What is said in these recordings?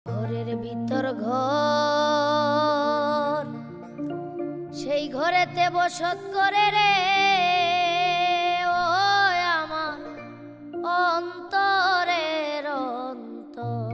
ঘরের ভিতর ঘর, সেই ঘরেতে বসত করে রে ও আমার অন্তরের অন্তর।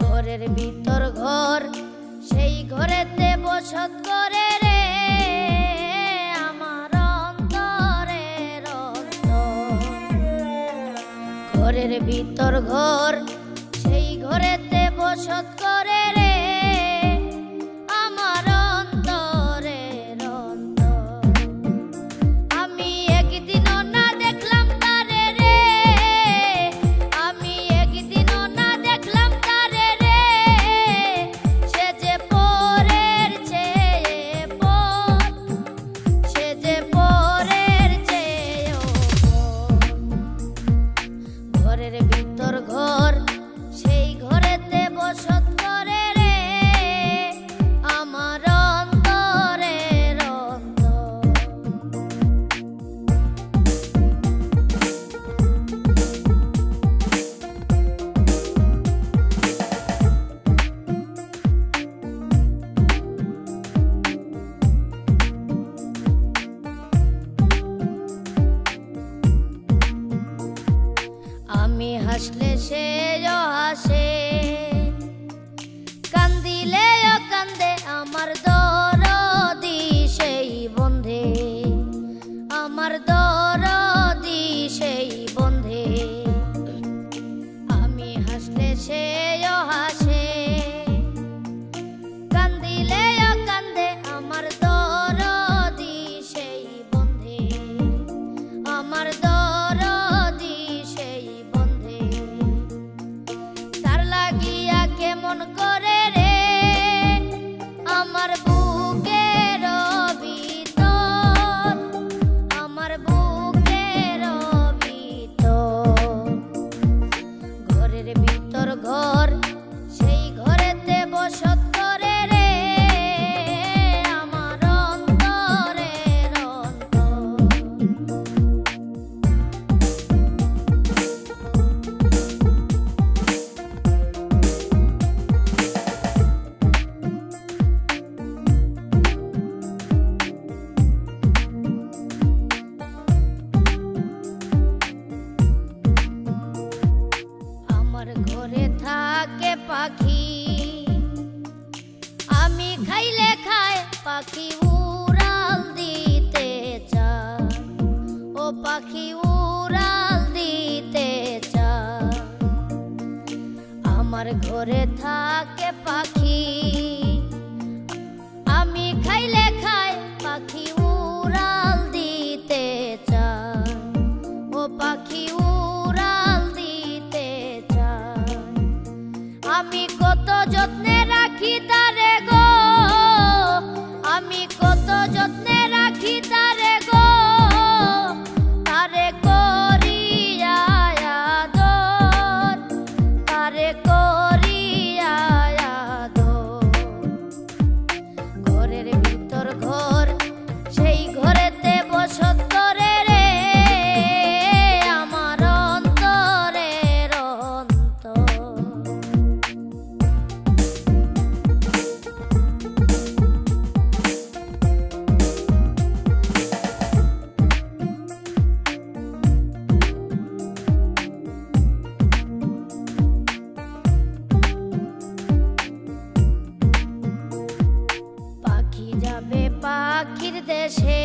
ঘরের ভিতর ঘর, সেই ঘরেতে বসত করে রে আমার অন্তরের অন্তর। ঘরের ভিতর ঘর, সেই ঘরেতে বসত করে রে আমার অন্তরের অন্তর। আমি একদিনও না দেখলাম তারে রে, আমি একদিনও না দেখলাম তারে রে, সে যে পরের চেয়ে পর, সে যে পরের চেয়েও পর। ঘরের ভিতর ঘর, সেই ঘরেতে বসত করে রে আমার অন্তরের অন্তর। আমি হাসলে সেও হাসে, কান্দিলেও কান্দে আমার দরদি সেই বন্ধে, আমার দরদি সেই বন্ধে। আমি হাসলে সেও হাসে, কান্দিলেও কান্দে আমার দরদি সেই বন্ধে, আমার দরদি সেই বন্ধে। তার লাগিয়া কেমন করে রে আমার বুকের ভিতর, আমার বুকের ভিতর। ঘরের ভিতর ঘর, সেই ঘরেতে বসত করে রে আমার অন্তরের অন্তর। আমার ঘরে থাকে পাখি, আমি খাইলে খায় পাখি উড়াল দিতে চায়, ও পাখি উড়াল দিতে চায়। আমার ঘরে থাকে পাখি, আমি খাইলে খায় পাখি উড়াল দিতে চায়, ও পাখি উড়াল দিতে চায়। আমি কত যত্নে রাখি তারে গো, আমি কত যত্নে রাখি তারে গো, তারে করিয়া আদর, তারে করিয়া আদর। ঘরের ভিতর ঘর, সেই ঘরেতে বসত করে রে আমার অন্তরের অন্তর। পাখি যাবে পাখির দেশে,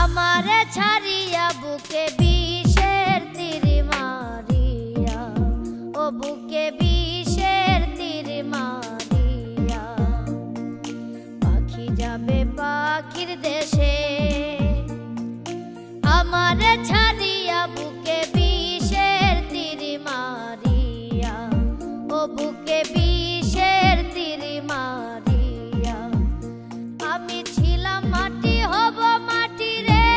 আমারে ছাড়িয়া বুকে বিষের তীর মারিয়া, ও বুকে বিষের তীর মারিয়া। পাখি যাবে পাখির দেশে, আমারে ছাড়িয়া বুকে বিষের তীর মারিয়া, ও বুকে বিষের তীর মারিয়া। আমি ছিলাম মাটি হব মাটি রে,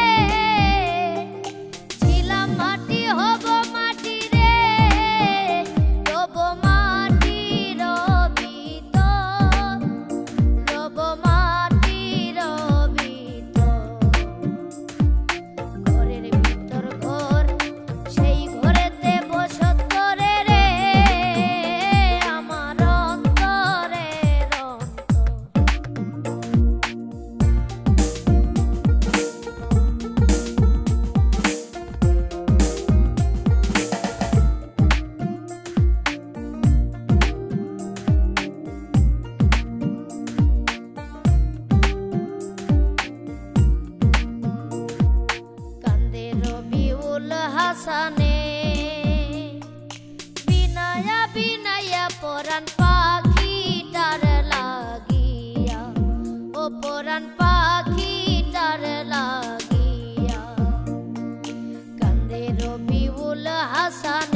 রবিউল হাসানে। বিনায়া বিনায়া পরাণ পাখিটার লাগিয়া, ও পরাণ পাখিটার লাগিয়া, কান্দে রবিউল হাসানে।